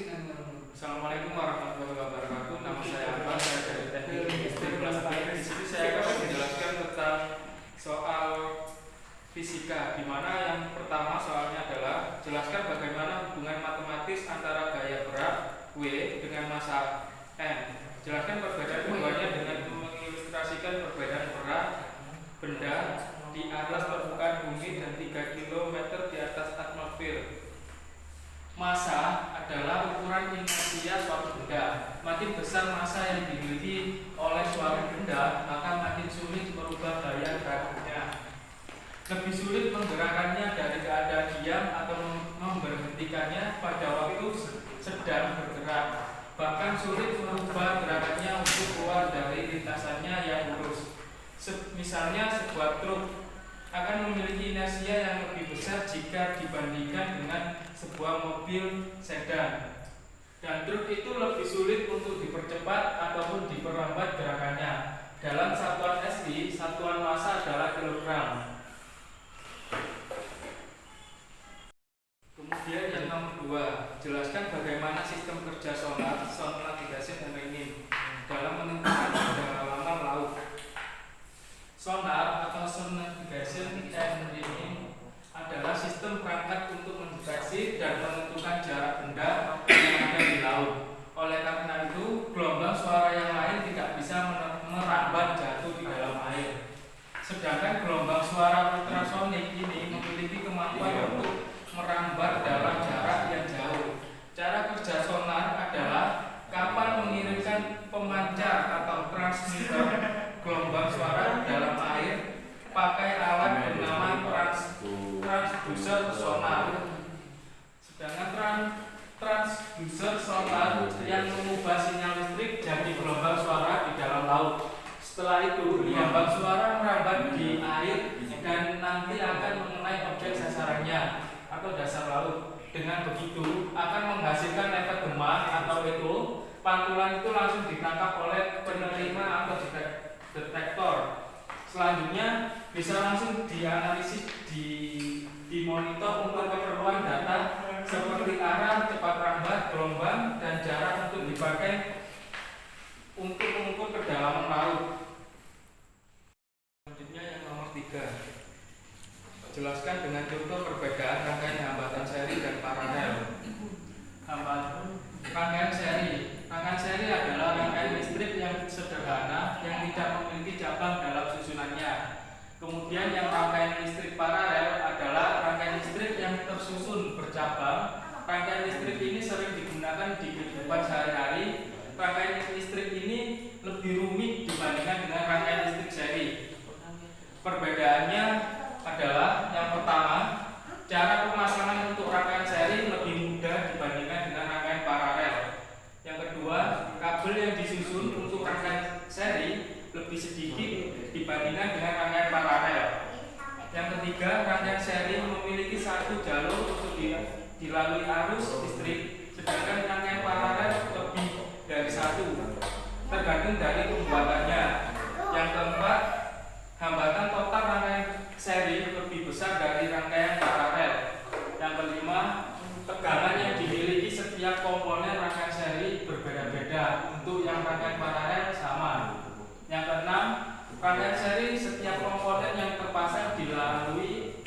Assalamualaikum warahmatullahi wabarakatuh. Nama saya Akbar, saya dari Teknik Industri kelas B. Di sini saya akan menjelaskan tentang soal fisika, di mana yang pertama soalnya adalah jelaskan bagaimana hubungan matematis antara gaya berat W dengan massa M. Jelaskan perbedaan keduanya dengan mengilustrasikan perbedaan berat benda di atas permukaan bumi dan 3 km di atas atmosfer. Massa adalah ukuran inersia suatu benda. Makin besar massa yang dimiliki oleh suatu benda, maka makin sulit merubah gaya geraknya. Lebih sulit menggerakkannya dari keadaan diam atau memberhentikannya pada waktu sedang bergerak. Bahkan sulit merubah gerakannya untuk keluar dari lintasannya yang lurus. Misalnya sebuah truk akan memiliki inersia yang lebih besar jika dibandingkan dengan sebuah mobil sedan. Dan truk itu lebih sulit untuk dipercepat ataupun diperlambat gerakannya. Dalam satuan SI, satuan massa adalah kilogram. Kemudian yang nomor 2, jelaskan bagaimana sistem kerja sonar navigasi dan minim dalam menentukan kedalaman laut. Sonar atau sonar navigation and reading adalah sistem perangkat untuk mendeteksi dan menentukan jarak benda yang ada di laut. Oleh karena itu, gelombang suara yang lain tidak bisa merambat jatuh di dalam air. Sedangkan gelombang suara ultrasonik ini memiliki kemampuan untuk merambat dalam jarak yang jauh. Cara kerja sonar adalah kapan mengirimkan pemancar atau transmitter gelombang suara dalam air pakai alat bernama transducer sonar. Sedangkan transducer sonar yang mengubah sinyal listrik jadi gelombang suara di dalam laut. Setelah itu, gelombang suara merambat di air dan nanti akan mengenai objek sasarannya atau dasar laut. Dengan begitu akan menghasilkan efek gema atau echo. Pantulan itu langsung ditangkap oleh penerima atau detektor. Selanjutnya bisa langsung dianalisis di monitor untuk keperluan data seperti arah, cepat rambat, gelombang, dan jarak untuk dipakai untuk mengukur kedalaman laut. Selanjutnya yang nomor 3, jelaskan dengan contoh perbedaan rangkaian hambatan seri dan paralel. Rangkaian seri adalah rangkaian listrik yang sederhana yang tidak memiliki cabang dalam susunannya. Kemudian yang rangkaian listrik paralel adalah rangkaian listrik yang tersusun bercabang. Rangkaian listrik ini sering digunakan di kehidupan sehari-hari. Rangkaian listrik ini lebih rumit dibandingkan dengan rangkaian listrik seri. Perbedaannya adalah yang pertama, cara pemasangan untuk rangkaian seri lebih mudah dibandingkan dengan rangkaian paralel. Yang kedua, kabel yang disusun untuk rangkaian seri lebih sedikit dibandingkan dengan rangkaian paralel. Yang ketiga, rangkaian seri memiliki satu jalur untuk dilalui arus listrik, sedangkan rangkaian paralel lebih dari satu, tergantung dari pembuatannya. Yang keempat, hambatan total rangkaian seri lebih besar dari rangkaian paralel. Yang kelima, tegangan yang dimiliki setiap komponen rangkaian seri berbeda-beda. Untuk yang rangkaian paralel sama. Yang keenam, rangkaian seri setiap komponen yang terpasang dilalui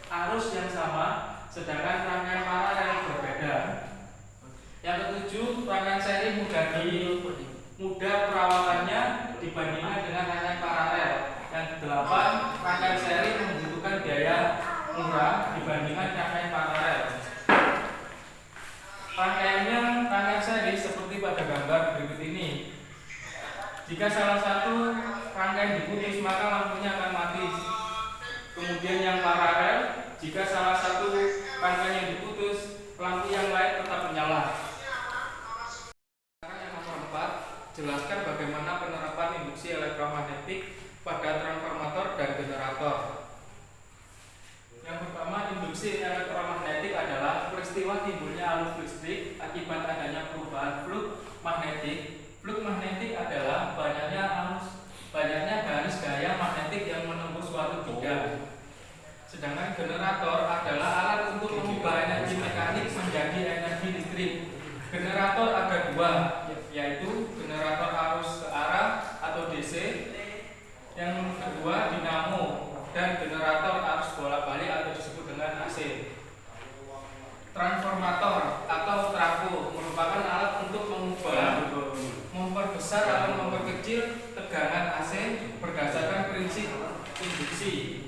arus yang sama, sedangkan rangkaian paralel berbeda. Yang ketujuh, rangkaian seri mudah perawatannya dibandingkan dengan rangkaian paralel. Yang kedelapan, rangkaian seri membutuhkan biaya murah dibandingkan rangkaian paralel. Rangkaiannya rangkaian seri seperti pada gambar berikut ini. Jika salah satu rangkaian diputus, maka lampunya akan mati. Kemudian yang paralel, jika salah satu rangkaian yang diputus, lampu yang lain tetap menyala. Sekarang yang nomor 4, jelaskan bagaimana penerapan induksi elektromagnetik pada transformator dan generator. Yang pertama, induksi elektromagnetik adalah peristiwa timbulnya arus listrik akibat adanya perubahan flux magnetik. Flux magnetik adalah banyaknya garis gaya magnetik yang menembus suatu bidang. Sedangkan generator adalah alat untuk mengubah energi mekanik menjadi energi listrik. Generator ada dua, yaitu generator arus searah atau DC, yang kedua dinamo, dan generator arus bolak-balik atau disebut dengan AC. Transformator atau trafo merupakan alat untuk mengubah, memperbesar atau memperkecil tegangan AC berdasarkan prinsip induksi.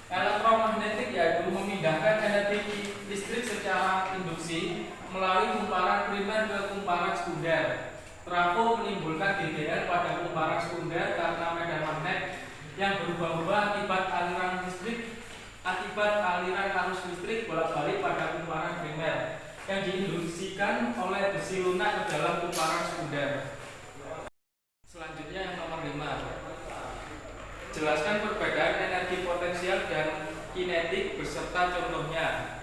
Elektromagnetik yaitu memindahkan energi listrik secara induksi melalui kumparan primer ke kumparan sekunder. Trafo menimbulkan GDR pada kumparan sekunder karena medan magnet yang berubah-ubah akibat aliran arus listrik bolak-balik pada kumparan primer yang diinduksikan oleh besi lunak ke dalam kumparan sekunder. Selanjutnya yang nomor 5. Jelaskan perbedaan energi potensial dan kinetik beserta contohnya.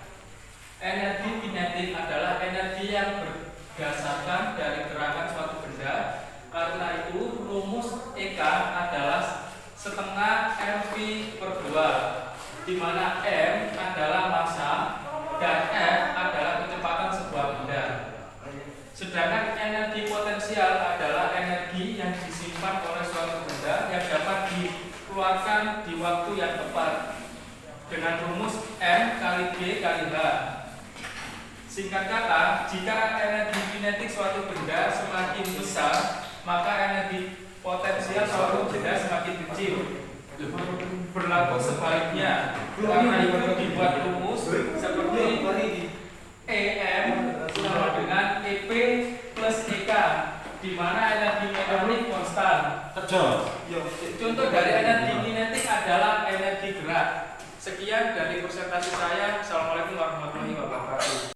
Energi kinetik adalah energi yang berdasarkan dari gerakan suatu benda. Karena itu rumus EK adalah setengah mv/2, di mana m adalah massa dan f adalah kecepatan sebuah benda. Sedangkan energi potensial adalah energi yang disimpan oleh suatu benda yang dapat dikeluarkan di waktu yang tepat dengan rumus M kali G kali H. Singkat kata, jika energi kinetik suatu benda semakin besar, maka energi potensial suatu benda semakin kecil. Berlaku sebaliknya, karena itu dibuat rumus seperti EM sama dengan EP plus EK, di mana energi mekanik konstan. Contoh dari energi kinetik adalah energi gerak. Sekian dari presentasi saya. Assalamualaikum warahmatullahi wabarakatuh.